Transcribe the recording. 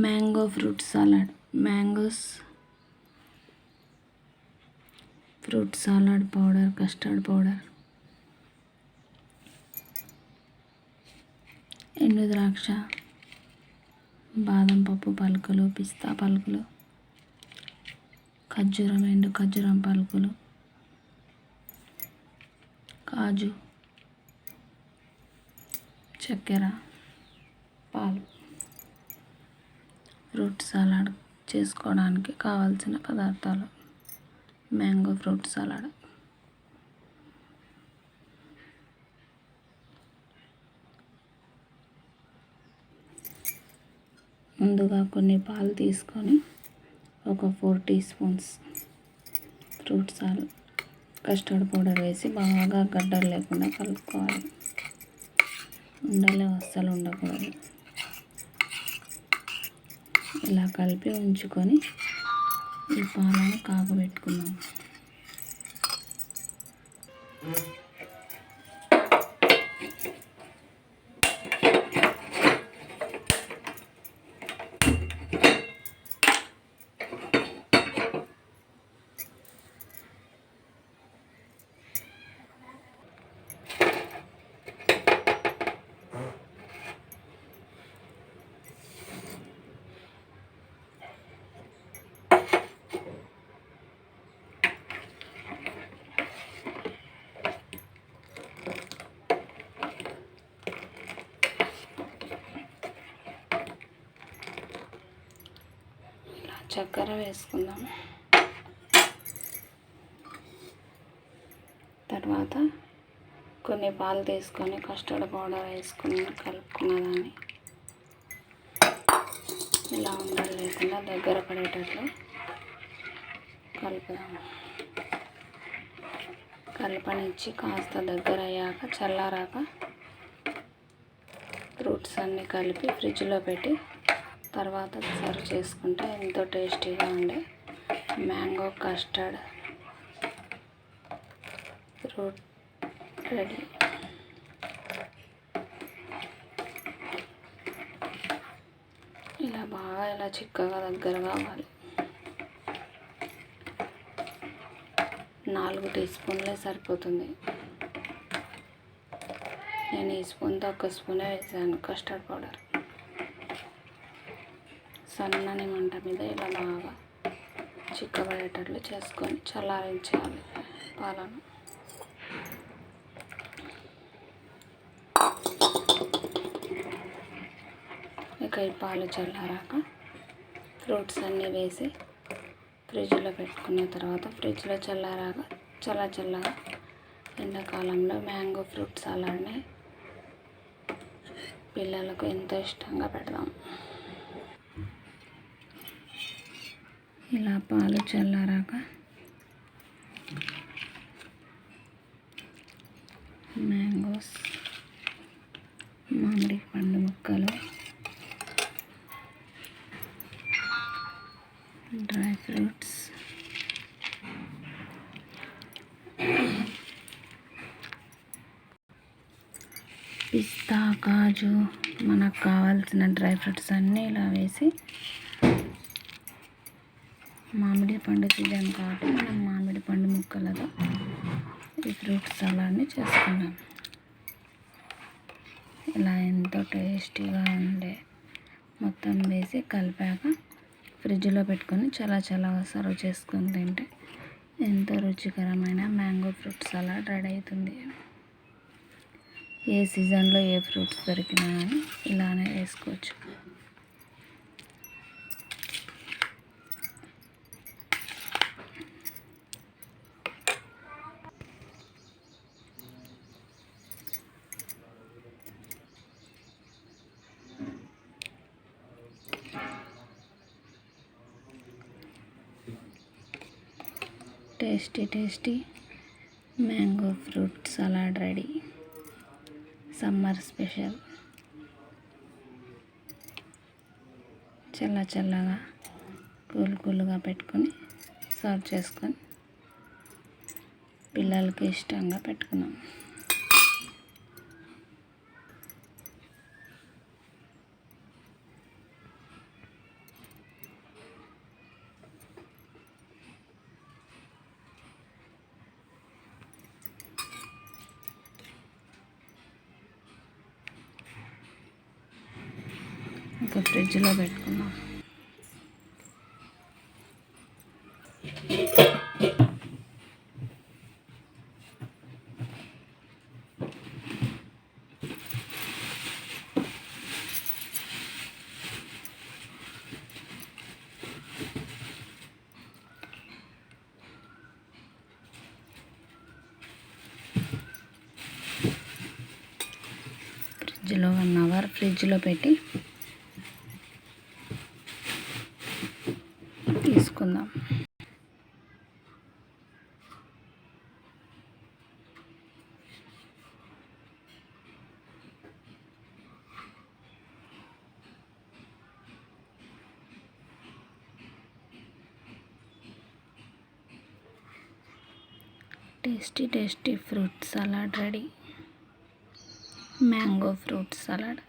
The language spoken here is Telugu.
Mango fruit salad, mangoes fruit salad powder, custard powder, ఎండు ద్రాక్ష, బాదం పప్పు పలుకులు, పిస్తా పలుకులు, ఖర్జూరం, ఎండు ఖర్జూరం పలుకులు, కాజు, చక్కెర, పాలు. ఫ్రూట్ సలాడ్ చేసుకోవడానికి కావాల్సిన పదార్థాలు: మ్యాంగో ఫ్రూట్ సలాడ్. ముందుగా కొన్ని పాలు తీసుకొని ఒక 4 teaspoons fruit salad custard powder వేసి బాగా గడ్డలు లేకుండా కలుపుకోవాలి. ఉండలు అస్సలు ఉండకూడదు. ఇలా కలిపి ఉంచుకొని ఈ పాలను కాగబెట్టుకుందాం. చక్కెర వేసుకుందాం. తర్వాత కొన్ని పాలు తీసుకొని కస్టర్డ్ పౌడర్ వేసుకుని కలుపుకున్న దాన్ని ఇలా ఉండలు లేకుండా దగ్గర పడేటట్లు కలుపుదాము. కలపనిచ్చి కాస్త దగ్గర అయ్యాక చల్లారాక ఫ్రూట్స్ అన్నీ కలిపి ఫ్రిడ్జ్లో పెట్టి తర్వాత సర్వ్ చేసుకుంటే ఎంతో టేస్టీగా ఉండే మ్యాంగో కస్టర్డ్ ఫ్రూట్ రెడీ. ఇలా చిక్కగా దగ్గర కావాలి. 4 టీ స్పూన్లే సరిపోతుంది. నేను ఈ స్పూన్తో 1 స్పూనే వేసాను కస్టర్డ్ పౌడర్. సన్నని మంట మీద ఇలా బాగా చిక్కబడేటట్లు చేసుకొని చల్లారించాలి పాలను. ఇక ఈ పాలు చల్లారాక ఫ్రూట్స్ అన్నీ వేసి ఫ్రిడ్జ్లో పెట్టుకున్న తర్వాత ఫ్రిడ్జ్లో చల్లారాక చల్లగా ఎండాకాలంలో మ్యాంగో ఫ్రూట్ సలాడ్ని పిల్లలకు ఎంతో ఇష్టంగా పెడదాం. ఇలా పాలు చల్లారాక మ్యాంగోస్, మామిడి పండు ముక్కలు, డ్రై ఫ్రూట్స్, పిస్తా, కాజు, మనకు కావాల్సిన డ్రై ఫ్రూట్స్ అన్నీ ఇలా వేసి మామిడి పండు సీజన్ కాబట్టి మనం మామిడి పండు ముక్కలతో ఈ ఫ్రూట్ సలాడ్ని చేసుకున్నాం. ఇలా ఎంతో టేస్టీగా ఉండే మొత్తం వేసి కలిపాక ఫ్రిడ్జ్లో పెట్టుకొని చల్లగా సర్వ్ చేసుకొని తింటే ఎంతో రుచికరమైన మ్యాంగో ఫ్రూట్ సలాడ్ రెడీ అవుతుంది. ఏ సీజన్లో ఏ ఫ్రూట్స్ దొరికినా కానీ ఇలానే వేసుకోవచ్చు. Tasty mango fruit salad ready. Summer special. చల్లగా కూల్గా పెట్టుకొని సర్వ్ చేసుకొని పిల్లలకి ఇష్టంగా పెట్టుకున్నాం. ఇంకా ఫ్రిడ్జ్లో పెట్టుకుందాం. ఫ్రిడ్జ్లో 1 అవర్ ఫ్రిడ్జ్లో పెట్టి తీసుకుందాం. Tasty fruit salad ready. Mango fruit salad.